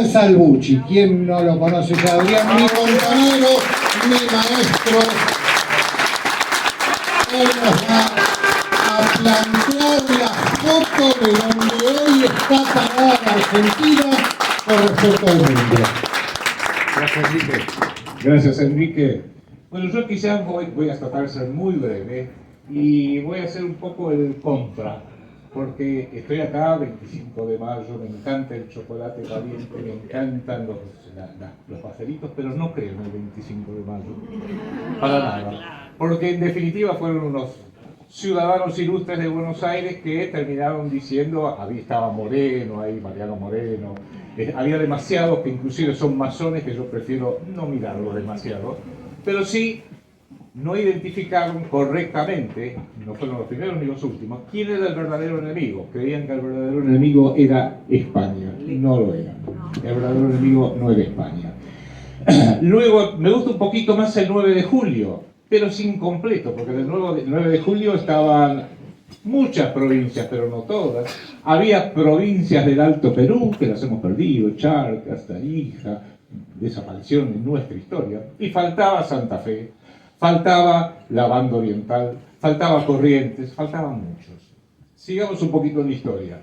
Salvucci, ¿quién no lo conoce? Adrián, mi compañero, mi maestro. Él nos va a plantear la foto de donde hoy está parada la Argentina con respecto al mundo. Gracias, Enrique. Gracias, Enrique. Bueno, yo quizás voy a tratar de ser muy breve y voy a hacer un poco el contra, porque estoy acá 25 de mayo, me encanta el chocolate caliente, me encantan los pastelitos, pero no creo en el 25 de mayo, para nada, porque en definitiva fueron unos ciudadanos ilustres de Buenos Aires que terminaron diciendo, ahí estaba Moreno, ahí Mariano Moreno, había demasiados que inclusive son masones que yo prefiero no mirarlos demasiado, pero sí no identificaron correctamente, no fueron los primeros ni los últimos, quién era el verdadero enemigo. Creían que el verdadero enemigo era España, no lo era. El verdadero enemigo no era España. Luego, me gusta un poquito más el 9 de julio, pero es incompleto, porque en el 9 de julio estaban muchas provincias, pero no todas. Había provincias del Alto Perú, que las hemos perdido, Charcas, Tarija, desaparecieron en nuestra historia, y faltaba Santa Fe, faltaba la Banda Oriental, faltaba Corrientes, faltaban muchos. Sigamos un poquito en la historia.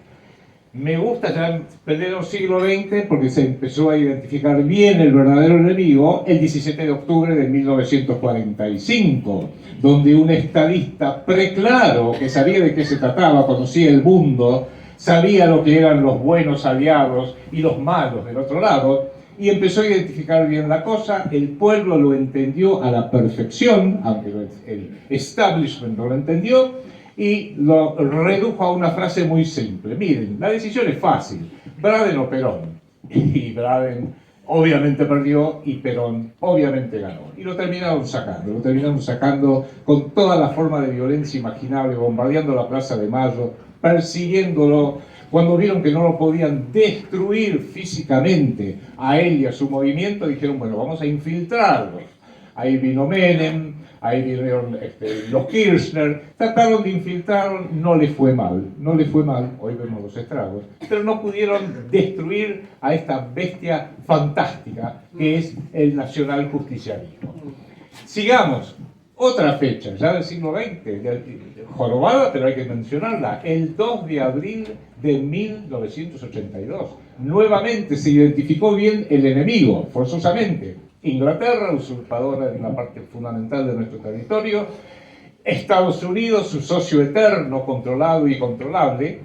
Me gusta ya en pleno siglo XX porque se empezó a identificar bien el verdadero enemigo el 17 de octubre de 1945, donde un estadista preclaro que sabía de qué se trataba, conocía el mundo, sabía lo que eran los buenos aliados y los malos del otro lado, y empezó a identificar bien la cosa. El pueblo lo entendió a la perfección, aunque el establishment no lo entendió, y lo redujo a una frase muy simple. Miren, la decisión es fácil, Braden o Perón. Y Braden obviamente perdió y Perón obviamente ganó. Y lo terminaron sacando con toda la forma de violencia imaginable, bombardeando la Plaza de Mayo, persiguiéndolo. Cuando vieron que no lo podían destruir físicamente a él y a su movimiento, dijeron, bueno, vamos a infiltrarlos. Ahí vino Menem, ahí vinieron los Kirchner, trataron de infiltrarlo, no les fue mal, hoy vemos los estragos, pero no pudieron destruir a esta bestia fantástica que es el nacionaljusticialismo. Sigamos. Otra fecha, ya del siglo XX, jorobada, pero hay que mencionarla, el 2 de abril de 1982. Nuevamente se identificó bien el enemigo, forzosamente. Inglaterra, usurpadora en una parte fundamental de nuestro territorio. Estados Unidos, su socio eterno, controlado y controlable.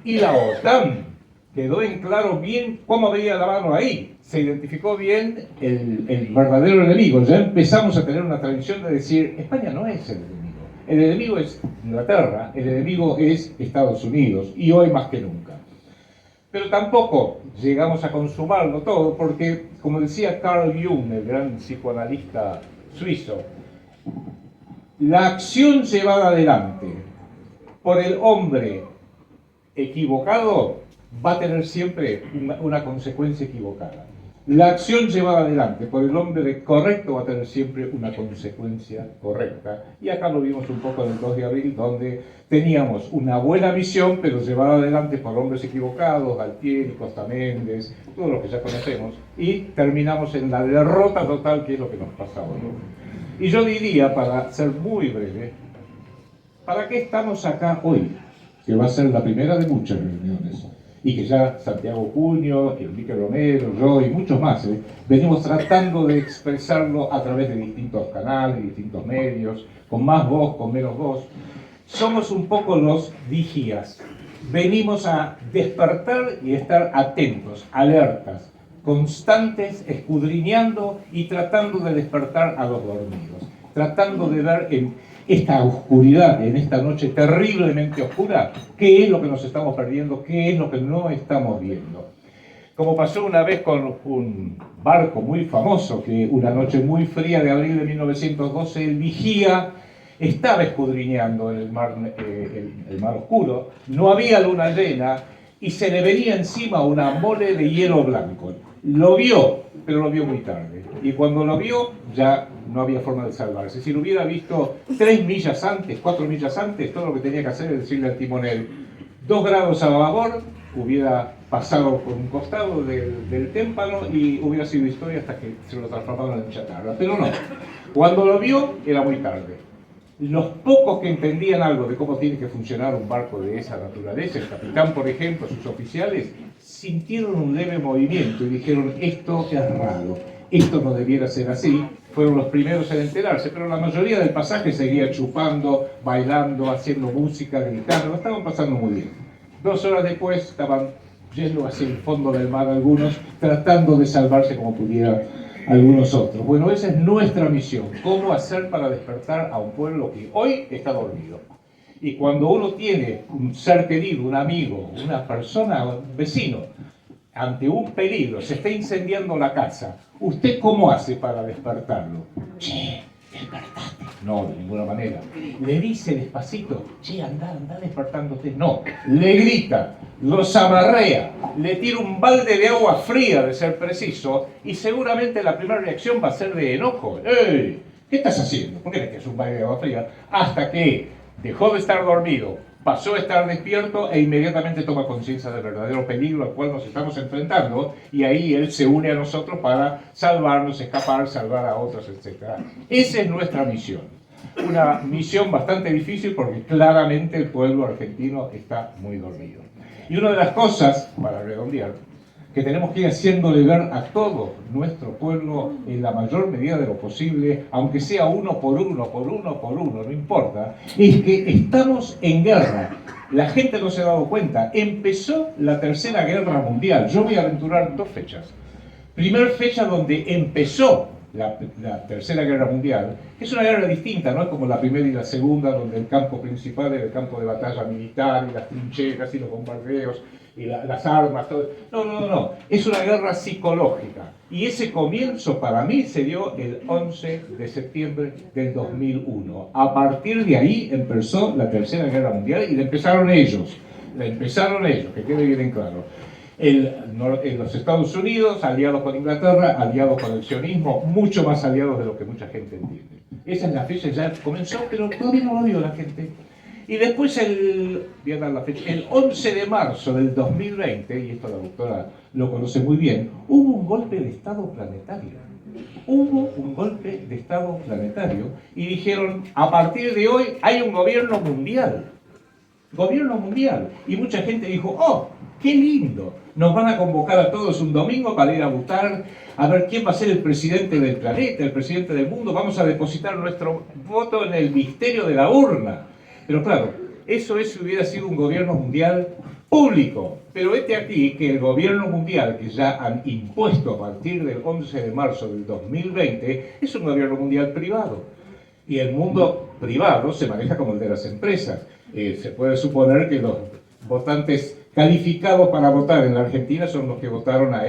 Y la OTAN. Quedó en claro bien cómo veía la mano ahí. Se identificó bien el verdadero enemigo. Ya empezamos a tener una tradición de decir, España no es el enemigo. El enemigo es Inglaterra, el enemigo es Estados Unidos, y hoy más que nunca. Pero tampoco llegamos a consumarlo todo, porque, como decía Carl Jung, el gran psicoanalista suizo, la acción llevada adelante por el hombre equivocado va a tener siempre una consecuencia equivocada. La acción llevada adelante por el hombre correcto va a tener siempre una consecuencia correcta. Y acá lo vimos un poco en el 2 de abril, donde teníamos una buena misión, pero llevada adelante por hombres equivocados, Galtieri, Costa Méndez, todo lo que ya conocemos, y terminamos en la derrota total, que es lo que nos pasa hoy. Y yo diría, para ser muy breve, ¿para qué estamos acá hoy? Que va a ser la primera de muchas reuniones. Y que ya Santiago Cuño, Enrique Romero, yo y muchos más, venimos tratando de expresarlo a través de distintos canales, distintos medios, con más voz, con menos voz. Somos un poco los vigías. Venimos a despertar y estar atentos, alertas, constantes, escudriñando y tratando de despertar a los dormidos. Tratando de ver en esta oscuridad, en esta noche terriblemente oscura, qué es lo que nos estamos perdiendo, qué es lo que no estamos viendo. Como pasó una vez con un barco muy famoso, que una noche muy fría de abril de 1912, el vigía estaba escudriñando el mar oscuro, no había luna llena y se le venía encima una mole de hielo blanco. Lo vio, pero lo vio muy tarde. Y cuando lo vio, ya no había forma de salvarse. Si lo hubiera visto 3 millas antes, 4 millas antes, todo lo que tenía que hacer es decirle al timonel, 2 grados a babor, hubiera pasado por un costado del témpano y hubiera sido historia hasta que se lo transformaron en chatarra. Pero no, cuando lo vio era muy tarde. Los pocos que entendían algo de cómo tiene que funcionar un barco de esa naturaleza, el capitán, por ejemplo, sus oficiales, sintieron un leve movimiento y dijeron, esto es raro, esto no debiera ser así. Fueron los primeros en enterarse, pero la mayoría del pasaje seguía chupando, bailando, haciendo música, gritando, lo estaban pasando muy bien. 2 horas después estaban yendo hacia el fondo del mar algunos, tratando de salvarse como pudieran algunos otros. Bueno, esa es nuestra misión, cómo hacer para despertar a un pueblo que hoy está dormido. Y cuando uno tiene un ser querido, un amigo, una persona, un vecino, ante un peligro, se está incendiando la casa, ¿usted cómo hace para despertarlo? Che, despertate. No, de ninguna manera. Le dice despacito, che, anda despertándote. No, le grita, los amarrea, le tira un balde de agua fría, de ser preciso, y seguramente la primera reacción va a ser de enojo. ¡Ey! ¿Qué estás haciendo? ¿Por qué le tiras un balde de agua fría? Hasta que dejó de estar dormido, pasó a estar despierto e inmediatamente toma conciencia del verdadero peligro al cual nos estamos enfrentando, y ahí él se une a nosotros para salvarnos, escapar, salvar a otros, etc. Esa es nuestra misión. Una misión bastante difícil porque claramente el pueblo argentino está muy dormido. Y una de las cosas, para redondear, que tenemos que ir haciéndole ver a todo nuestro pueblo en la mayor medida de lo posible, aunque sea uno por uno, no importa, es que estamos en guerra. La gente no se ha dado cuenta. Empezó la Tercera Guerra Mundial. Yo voy a aventurar 2 fechas. Primer fecha donde empezó la Tercera Guerra Mundial, que es una guerra distinta, no es como la primera y la segunda, donde el campo principal era el campo de batalla militar y las trincheras y los bombardeos y las armas, todo. No, es una guerra psicológica. Y ese comienzo para mí se dio el 11 de septiembre del 2001. A partir de ahí empezó la Tercera Guerra Mundial y la empezaron ellos, que quede bien en claro. En los Estados Unidos, aliados con Inglaterra, aliados con el sionismo, mucho más aliados de lo que mucha gente entiende. Esa es la fecha, ya comenzó, pero todavía no lo vio la gente. Y después, voy a dar la fecha, el 11 de marzo del 2020, y esto la doctora lo conoce muy bien, hubo un golpe de Estado planetario. Y dijeron, a partir de hoy hay un gobierno mundial. Y mucha gente dijo, oh, qué lindo, nos van a convocar a todos un domingo para ir a votar, a ver quién va a ser el presidente del planeta, el presidente del mundo, vamos a depositar nuestro voto en el misterio de la urna. Pero claro, eso hubiera sido un gobierno mundial público. Pero este aquí, que el gobierno mundial que ya han impuesto a partir del 11 de marzo del 2020, es un gobierno mundial privado. Y el mundo privado se maneja como el de las empresas. Se puede suponer que los votantes calificados para votar en la Argentina son los que votaron a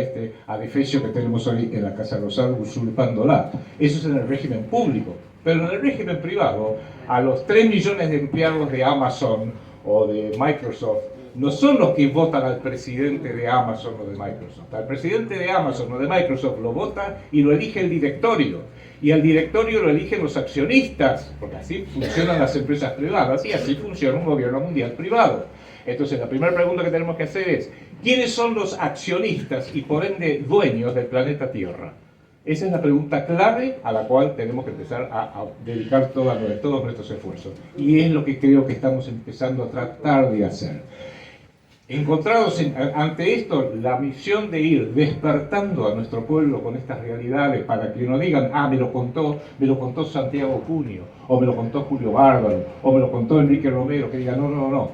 adefesio que tenemos hoy en la Casa Rosada, usurpándola. Eso es en el régimen público. Pero en el régimen privado, a los 3 millones de empleados de Amazon o de Microsoft, no son los que votan al presidente de Amazon o de Microsoft. Al presidente de Amazon o de Microsoft lo vota y lo elige el directorio. Y al directorio lo eligen los accionistas, porque así funcionan las empresas privadas y así funciona un gobierno mundial privado. Entonces, la primera pregunta que tenemos que hacer es, ¿quiénes son los accionistas y por ende dueños del planeta Tierra? Esa es la pregunta clave a la cual tenemos que empezar a dedicar todos nuestros esfuerzos. Y es lo que creo que estamos empezando a tratar de hacer. Encontrados ante esto, la misión de ir despertando a nuestro pueblo con estas realidades para que no digan, me lo contó Santiago Cunio, o me lo contó Julio Bárbaro, o me lo contó Enrique Romero, que digan, no,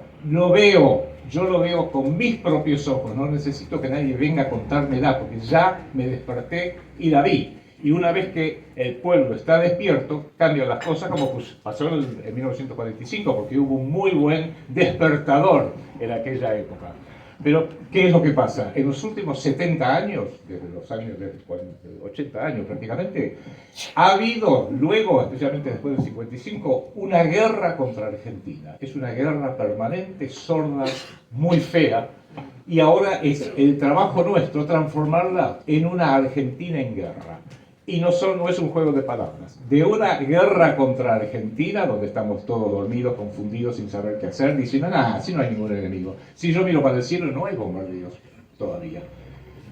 yo lo veo con mis propios ojos, no necesito que nadie venga a contármela, porque ya me desperté y la vi. Y una vez que el pueblo está despierto, cambian las cosas, como pasó en 1945, porque hubo un muy buen despertador en aquella época. Pero, ¿qué es lo que pasa? En los últimos 70 años, desde los años de 80 años prácticamente, ha habido luego, especialmente después del 55, una guerra contra Argentina. Es una guerra permanente, sorda, muy fea, y ahora es el trabajo nuestro transformarla en una Argentina en guerra. Y no es un juego de palabras. De una guerra contra Argentina, donde estamos todos dormidos, confundidos, sin saber qué hacer, diciendo, si no hay ningún enemigo. Si yo miro para el cielo, no hay bombardeos. todavía.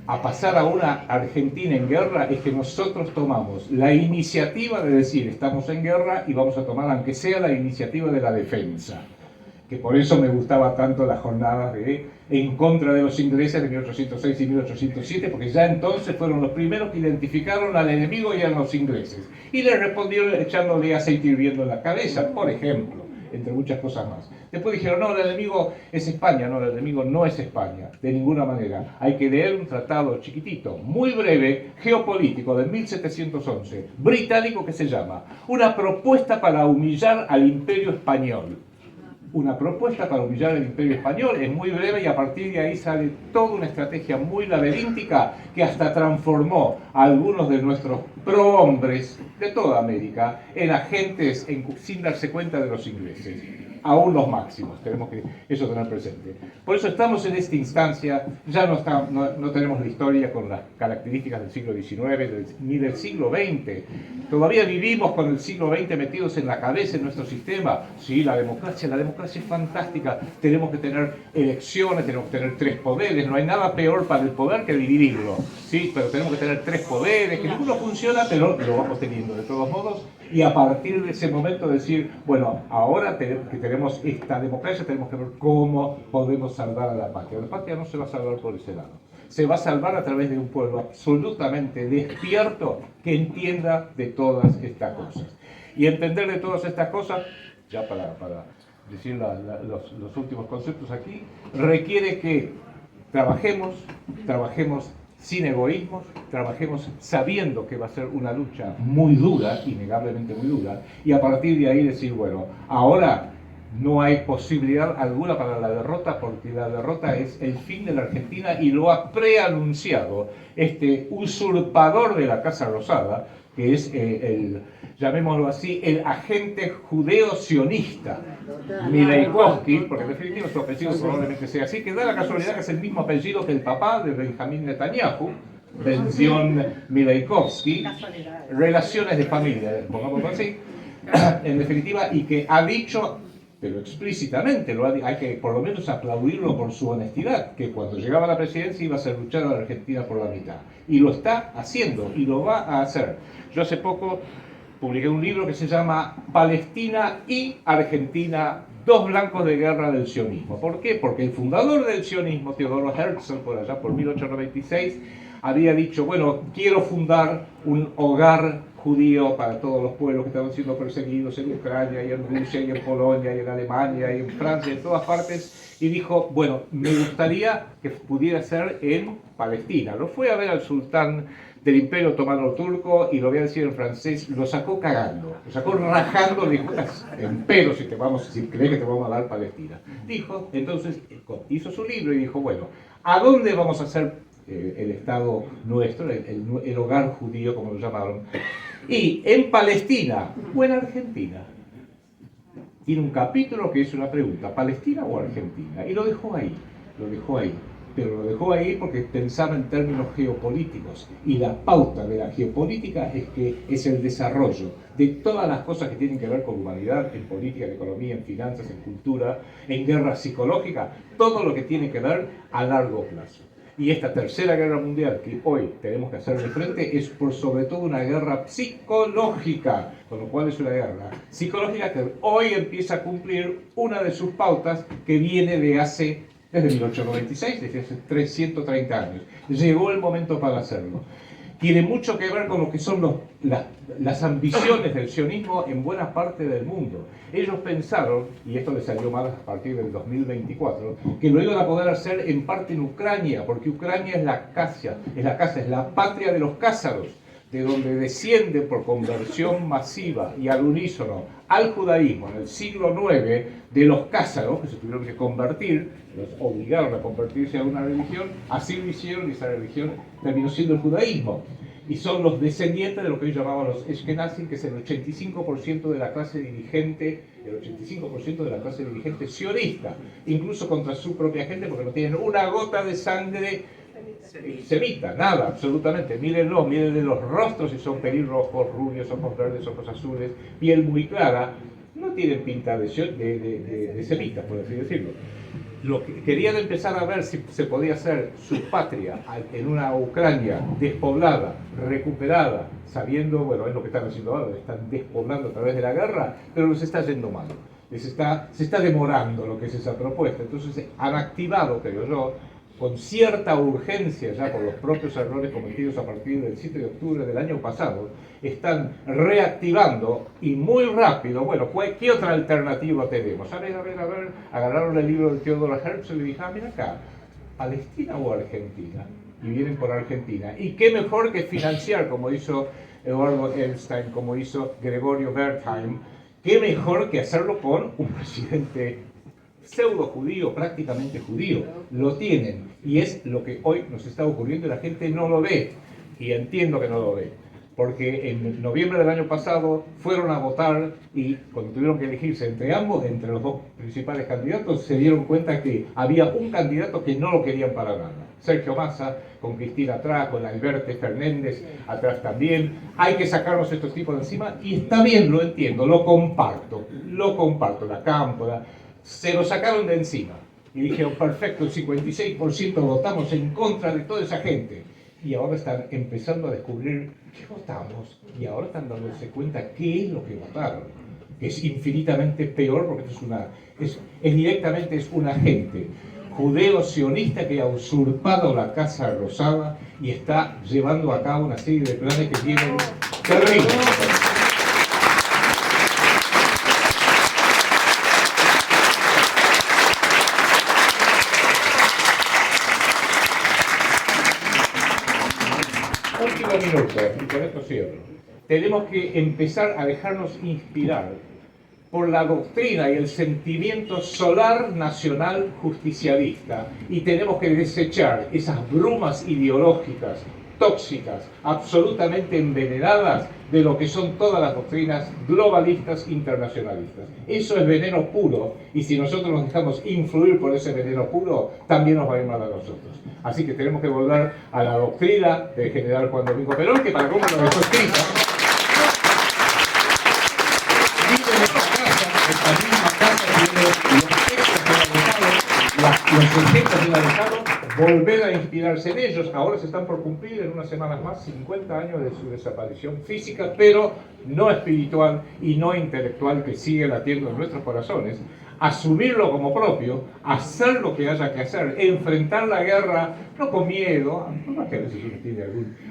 A pasar a una Argentina en guerra es que nosotros tomamos la iniciativa de decir estamos en guerra y vamos a tomar aunque sea la iniciativa de la defensa. Que por eso me gustaba tanto las jornadas en contra de los ingleses de 1806 y 1807, porque ya entonces fueron los primeros que identificaron al enemigo y a los ingleses. Y les respondieron echándole aceite hirviendo en la cabeza, por ejemplo, entre muchas cosas más. Después dijeron, no, el enemigo es España. No, el enemigo no es España, de ninguna manera. Hay que leer un tratado chiquitito, muy breve, geopolítico, de 1711, británico, que se llama Una propuesta para humillar al Imperio Español. Una propuesta para humillar al Imperio Español, es muy breve y a partir de ahí sale toda una estrategia muy laberíntica que hasta transformó a algunos de nuestros prohombres de toda América en agentes sin darse cuenta de los ingleses. Aún los máximos, tenemos que eso tener presente. Por eso estamos en esta instancia, ya no tenemos la historia con las características del siglo XIX ni del siglo XX. Todavía vivimos con el siglo XX metidos en la cabeza en nuestro sistema. Sí, la democracia es fantástica. Tenemos que tener elecciones, tenemos que tener 3 poderes. No hay nada peor para el poder que dividirlo. Sí, pero tenemos que tener 3 poderes, que ninguno funciona, pero lo vamos teniendo de todos modos. Y a partir de ese momento decir, bueno, ahora que tenemos esta democracia, tenemos que ver cómo podemos salvar a la patria. La patria no se va a salvar por ese lado. Se va a salvar a través de un pueblo absolutamente despierto que entienda de todas estas cosas. Y entender de todas estas cosas, ya para decir los últimos conceptos aquí, requiere que trabajemos sin egoísmos, trabajemos sabiendo que va a ser una lucha muy dura, innegablemente muy dura, y a partir de ahí decir, bueno, ahora no hay posibilidad alguna para la derrota, porque la derrota es el fin de la Argentina y lo ha preanunciado este usurpador de la Casa Rosada, que es llamémoslo así, el agente judeo-sionista, Mileikowski, porque en definitiva su apellido probablemente sea así, que da la casualidad que es el mismo apellido que el papá de Benjamín Netanyahu, Benzion Mileikowski, relaciones de familia, pongámoslo así, en definitiva, y que ha dicho, pero explícitamente, hay que por lo menos aplaudirlo por su honestidad, que cuando llegaba a la presidencia iba a hacer luchar a la Argentina por la mitad. Y lo está haciendo, y lo va a hacer. Yo hace poco publiqué un libro que se llama Palestina y Argentina, 2 blancos de guerra del sionismo. ¿Por qué? Porque el fundador del sionismo, Teodoro Herzl, por allá por 1896, había dicho, bueno, quiero fundar un hogar judío para todos los pueblos que estaban siendo perseguidos en Ucrania y en Rusia y en Polonia y en Alemania y en Francia, en todas partes, y dijo, bueno, me gustaría que pudiera ser en Palestina. Lo fue a ver al sultán del Imperio Otomano Turco, y lo voy a decir en francés, lo sacó cagando, lo sacó rajando, le dijo, en pedo si crees que te vamos a dar Palestina. Dijo, entonces hizo su libro y dijo, bueno, ¿a dónde vamos a hacer el Estado nuestro, el hogar judío, como lo llamaron? Y en Palestina o en Argentina. Tiene un capítulo que es una pregunta, ¿Palestina o Argentina? Y lo dejó ahí. Pero lo dejó ahí porque pensaba en términos geopolíticos, y la pauta de la geopolítica es que es el desarrollo de todas las cosas que tienen que ver con humanidad, en política, en economía, en finanzas, en cultura, en guerra psicológica, todo lo que tiene que ver a largo plazo. Y esta tercera guerra mundial que hoy tenemos que hacerle frente es por sobre todo una guerra psicológica, con lo cual es una guerra psicológica que hoy empieza a cumplir una de sus pautas que viene desde 1896, desde hace 330 años. Llegó el momento para hacerlo. Tiene mucho que ver con lo que son las ambiciones del sionismo en buena parte del mundo. Ellos pensaron, y esto les salió mal a partir del 2024, que lo iban a poder hacer en parte en Ucrania, porque Ucrania es la patria de los cázaros, de donde desciende por conversión masiva y al unísono al judaísmo en el siglo IX de los cázaros, que se tuvieron que convertir, los obligaron a convertirse a una religión, así lo hicieron y esa religión terminó siendo el judaísmo. Y son los descendientes de lo que ellos llamaban los Ashkenazim, que es el 85% de la clase dirigente, sionista, incluso contra su propia gente, porque no tienen una gota de sangre semita, nada, absolutamente. Mírenle los rostros, si son pelirrojos, rubios, ojos verdes, ojos azules, piel muy clara, no tienen pinta de semitas, por así decirlo. querían empezar a ver si se podía hacer su patria en una Ucrania despoblada, recuperada, sabiendo, bueno, es lo que están haciendo ahora, están despoblando a través de la guerra, pero les está yendo mal. Se está demorando lo que es esa propuesta. Entonces han activado, creo yo, con cierta urgencia ya por los propios errores cometidos a partir del 7 de octubre del año pasado, están reactivando y muy rápido. Bueno, ¿qué otra alternativa tenemos? A ver, agarraron el libro de Theodor Herzl y dijeron, mira acá, ¿Palestina o Argentina? Y vienen por Argentina. ¿Y qué mejor que financiar, como hizo Eduardo Epstein, como hizo Gregorio Wertheim? ¿Qué mejor que hacerlo con un presidente pseudo judío, prácticamente judío? Lo tienen, y es lo que hoy nos está ocurriendo y la gente no lo ve, y entiendo que no lo ve, porque en noviembre del año pasado fueron a votar y cuando tuvieron que elegirse entre ambos, entre los dos principales candidatos, se dieron cuenta que había un candidato que no lo querían para nada, Sergio Massa, con Cristina atrás, con Alberto Fernández atrás también. Hay que sacarnos estos tipos de encima, y está bien, lo entiendo, lo comparto, la cámpora. Se lo sacaron de encima y dijeron, perfecto, el 56% votamos en contra de toda esa gente. Y ahora están empezando a descubrir qué votamos, y ahora están dándose cuenta qué es lo que votaron, que es infinitamente peor, porque directamente es un agente judeo-sionista que ha usurpado la Casa Rosada y está llevando a cabo una serie de planes que tienen terribles. Último minuto, y con esto cierro. Tenemos que empezar a dejarnos inspirar por la doctrina y el sentimiento solar nacional justicialista, y tenemos que desechar esas brumas ideológicas, tóxicas, absolutamente envenenadas de lo que son todas las doctrinas globalistas internacionalistas. Eso es veneno puro, y si nosotros nos dejamos influir por ese veneno puro, también nos va a ir mal a nosotros. Así que tenemos que volver a la doctrina del general Juan Domingo Perón, que para cómo lo dejó escrita, vive en esta misma casa tiene los textos que ha dejado, volver a inspirarse en ellos. Ahora se están por cumplir en unas semanas más 50 años de su desaparición física, pero no espiritual y no intelectual, que sigue latiendo en nuestros corazones. Asumirlo como propio, hacer lo que haya que hacer, enfrentar la guerra, no con miedo, no que a veces uno tiene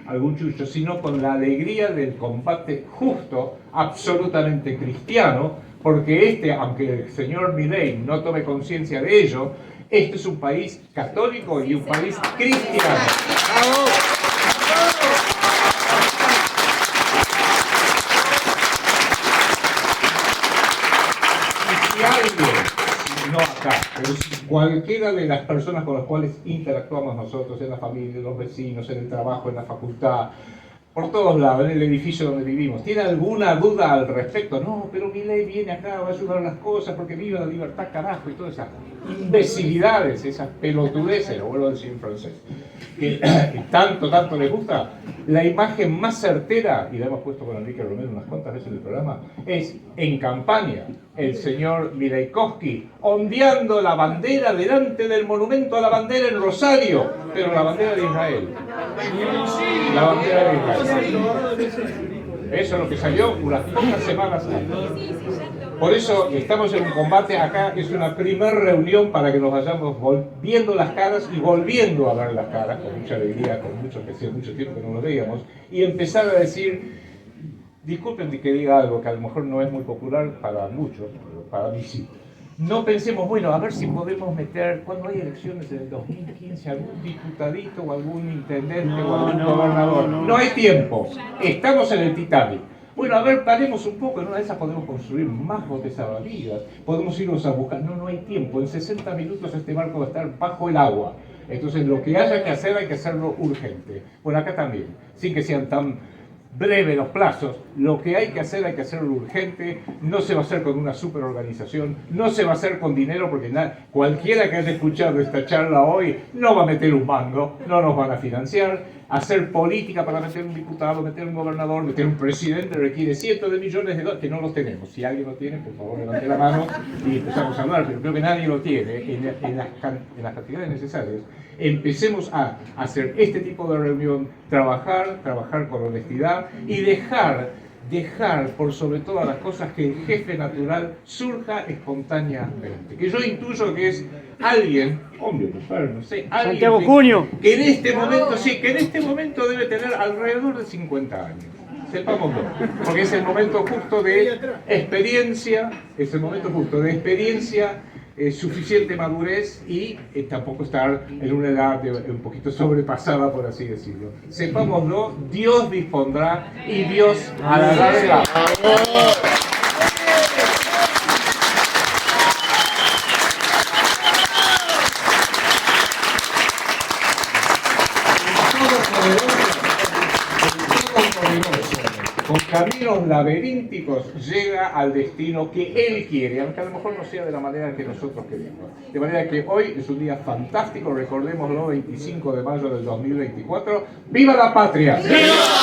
algún chucho, sino con la alegría del combate justo, absolutamente cristiano, porque aunque el señor Milei no tome conciencia de ello, este es un país católico y un país cristiano. ¡Bravo! Y si alguien, no acá, pero si cualquiera de las personas con las cuales interactuamos nosotros, en la familia, en los vecinos, en el trabajo, en la facultad, por todos lados, en el edificio donde vivimos, ¿tiene alguna duda al respecto? No, pero Milei viene acá, va a ayudar a las cosas, porque viva la libertad, carajo, y todas esas imbecilidades, esas pelotudeces, lo vuelvo a decir en francés, que tanto les gusta. La imagen más certera, y la hemos puesto con Enrique Romero unas cuantas veces en el programa, es en campaña el señor Mileikowski ondeando la bandera delante del monumento a la bandera en Rosario, pero la bandera de Israel. La bandera de Israel. Eso es lo que salió unas pocas semanas antes. Por eso estamos en un combate acá, es una primera reunión para que nos vayamos viendo las caras y volviendo a ver las caras, con mucha alegría, con mucho que hacía mucho tiempo que no nos veíamos, y empezar a decir, disculpen que diga algo que a lo mejor no es muy popular para muchos, pero para mí sí. No pensemos, bueno, a ver si podemos meter, cuando hay elecciones en el 2015, algún diputadito o algún intendente o algún gobernador. No hay tiempo, estamos en el Titanic. Bueno, a ver, paremos un poco, en una de esas podemos construir más botes salvavidas, podemos irnos a buscar. No hay tiempo, en 60 minutos este barco va a estar bajo el agua. Entonces lo que haya que hacer hay que hacerlo urgente. Bueno, acá también, sin que sean tan breves los plazos, lo que hay que hacerlo urgente. No se va a hacer con una superorganización, no se va a hacer con dinero, porque cualquiera que haya escuchado esta charla hoy no va a meter un mango, no nos van a financiar. hacer política para meter un diputado, meter un gobernador, meter un presidente requiere cientos de millones de dólares que no los tenemos. Si alguien lo tiene, por favor levante la mano y empezamos a hablar, pero creo que nadie lo tiene en las cantidades necesarias. Empecemos a hacer este tipo de reunión, trabajar con honestidad y dejar por sobre todas las cosas que el jefe natural surja espontáneamente. Que yo intuyo que es alguien, hombre, mujer, no sé, alguien Santiago Cuño, que en este momento, sí, que en este momento debe tener alrededor de 50 años. Sepámoslo, porque es el momento justo de experiencia, suficiente madurez y tampoco estar en una edad un poquito sobrepasada, por así decirlo. Sepámoslo, Dios dispondrá y Dios a la larga. Con caminos laberínticos llega al destino que Él quiere, aunque a lo mejor no sea de la manera que nosotros queremos. De manera que hoy es un día fantástico, recordémoslo, 25 de mayo del 2024. ¡Viva la patria! ¡Viva!